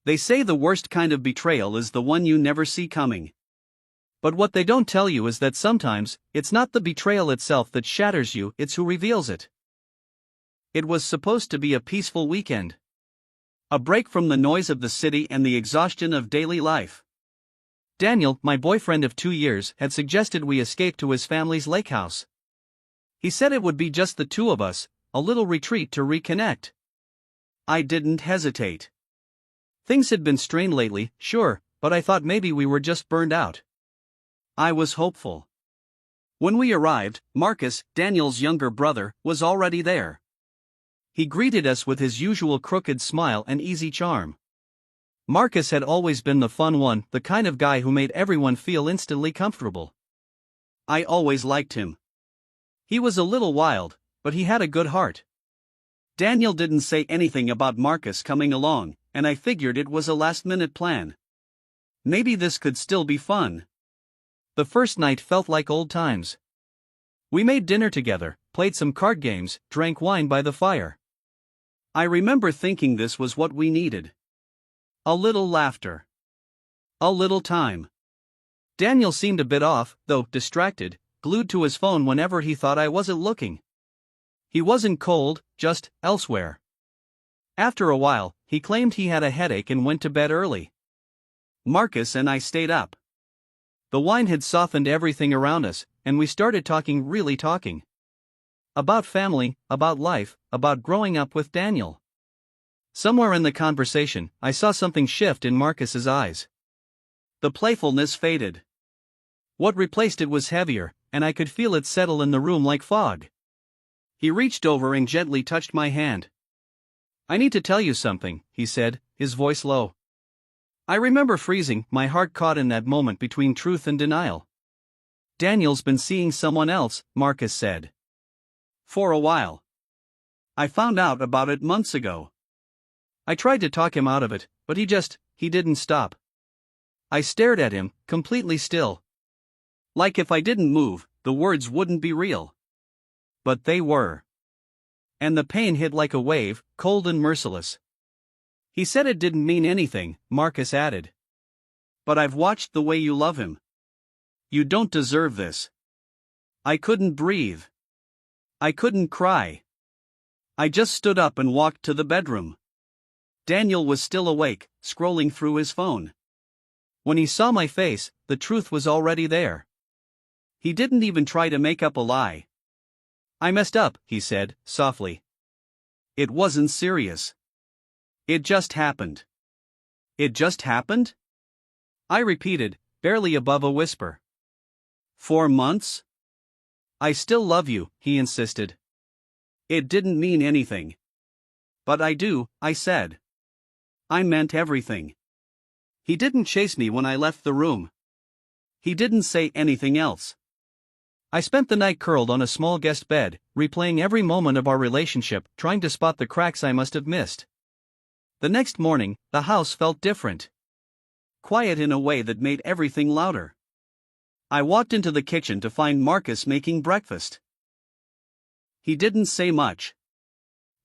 They say the worst kind of betrayal is the one you never see coming. But what they don't tell you is that sometimes, it's not the betrayal itself that shatters you, it's who reveals it. It was supposed to be a peaceful weekend. A break from the noise of the city and the exhaustion of daily life. Daniel, my boyfriend of 2 years, had suggested we escape to his family's lake house. He said it would be just the two of us, a little retreat to reconnect. I didn't hesitate. Things had been strained lately, sure, but I thought maybe we were just burned out. I was hopeful. When we arrived, Marcus, Daniel's younger brother, was already there. He greeted us with his usual crooked smile and easy charm. Marcus had always been the fun one, the kind of guy who made everyone feel instantly comfortable. I always liked him. He was a little wild, but he had a good heart. Daniel didn't say anything about Marcus coming along, and I figured it was a last-minute plan. Maybe this could still be fun. The first night felt like old times. We made dinner together, played some card games, drank wine by the fire. I remember thinking this was what we needed. A little laughter. A little time. Daniel seemed a bit off, though, distracted, glued to his phone whenever he thought I wasn't looking. He wasn't cold, just elsewhere. After a while, he claimed he had a headache and went to bed early. Marcus and I stayed up. The wine had softened everything around us, and we started really talking. About family, about life, about growing up with Daniel. Somewhere in the conversation, I saw something shift in Marcus's eyes. The playfulness faded. What replaced it was heavier, and I could feel it settle in the room like fog. He reached over and gently touched my hand. "I need to tell you something," he said, his voice low. I remember freezing, my heart caught in that moment between truth and denial. "Daniel's been seeing someone else," Marcus said. "For a while. I found out about it months ago." I tried to talk him out of it, but he didn't stop. I stared at him, completely still. Like if I didn't move, the words wouldn't be real. But they were. And the pain hit like a wave, cold and merciless. "He said it didn't mean anything," Marcus added. "But I've watched the way you love him. You don't deserve this." I couldn't breathe. I couldn't cry. I just stood up and walked to the bedroom. Daniel was still awake, scrolling through his phone. When he saw my face, the truth was already there. He didn't even try to make up a lie. "I messed up," he said, softly. "It wasn't serious. It just happened." "It just happened?" I repeated, barely above a whisper. 4 months? "I still love you," he insisted. "It didn't mean anything." "But I do," I said. I meant everything. He didn't chase me when I left the room. He didn't say anything else. I spent the night curled on a small guest bed, replaying every moment of our relationship, trying to spot the cracks I must have missed. The next morning, the house felt different. Quiet in a way that made everything louder. I walked into the kitchen to find Marcus making breakfast. He didn't say much.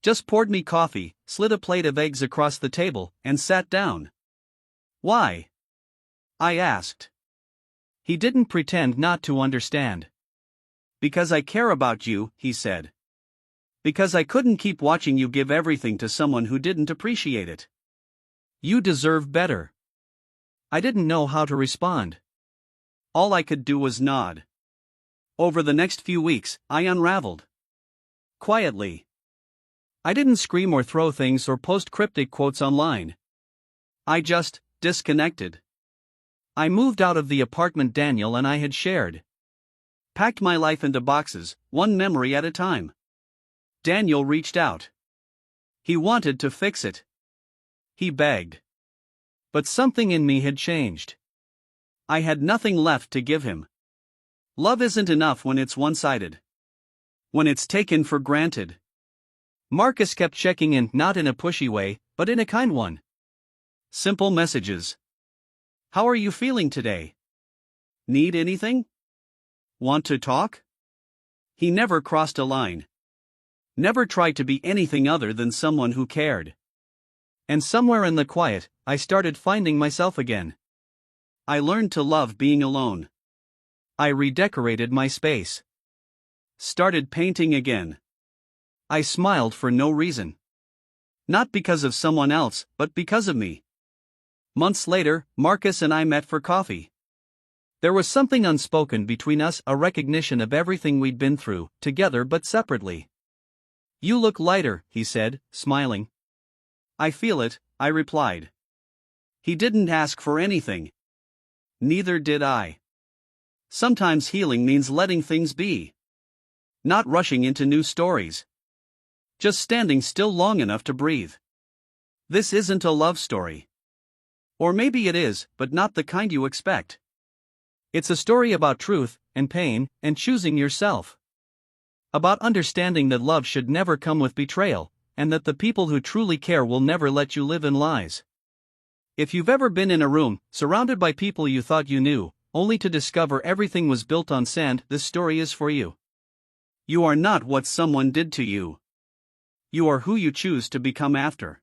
Just poured me coffee, slid a plate of eggs across the table, and sat down. "Why?" I asked. He didn't pretend not to understand. "Because I care about you," he said. "Because I couldn't keep watching you give everything to someone who didn't appreciate it. You deserve better." I didn't know how to respond. All I could do was nod. Over the next few weeks, I unraveled. Quietly. I didn't scream or throw things or post cryptic quotes online. I just disconnected. I moved out of the apartment Daniel and I had shared. Packed my life into boxes, one memory at a time. Daniel reached out. He wanted to fix it. He begged. But something in me had changed. I had nothing left to give him. Love isn't enough when it's one-sided. When it's taken for granted. Marcus kept checking in, not in a pushy way, but in a kind one. Simple messages. "How are you feeling today? Need anything? Want to talk?" He never crossed a line. Never tried to be anything other than someone who cared. And somewhere in the quiet, I started finding myself again. I learned to love being alone. I redecorated my space. Started painting again. I smiled for no reason. Not because of someone else, but because of me. Months later, Marcus and I met for coffee. There was something unspoken between us, a recognition of everything we'd been through, together but separately. "You look lighter," he said, smiling. "I feel it," I replied. He didn't ask for anything. Neither did I. Sometimes healing means letting things be. Not rushing into new stories. Just standing still long enough to breathe. This isn't a love story. Or maybe it is, but not the kind you expect. It's a story about truth, and pain, and choosing yourself. About understanding that love should never come with betrayal, and that the people who truly care will never let you live in lies. If you've ever been in a room, surrounded by people you thought you knew, only to discover everything was built on sand, this story is for you. You are not what someone did to you. You are who you choose to become after.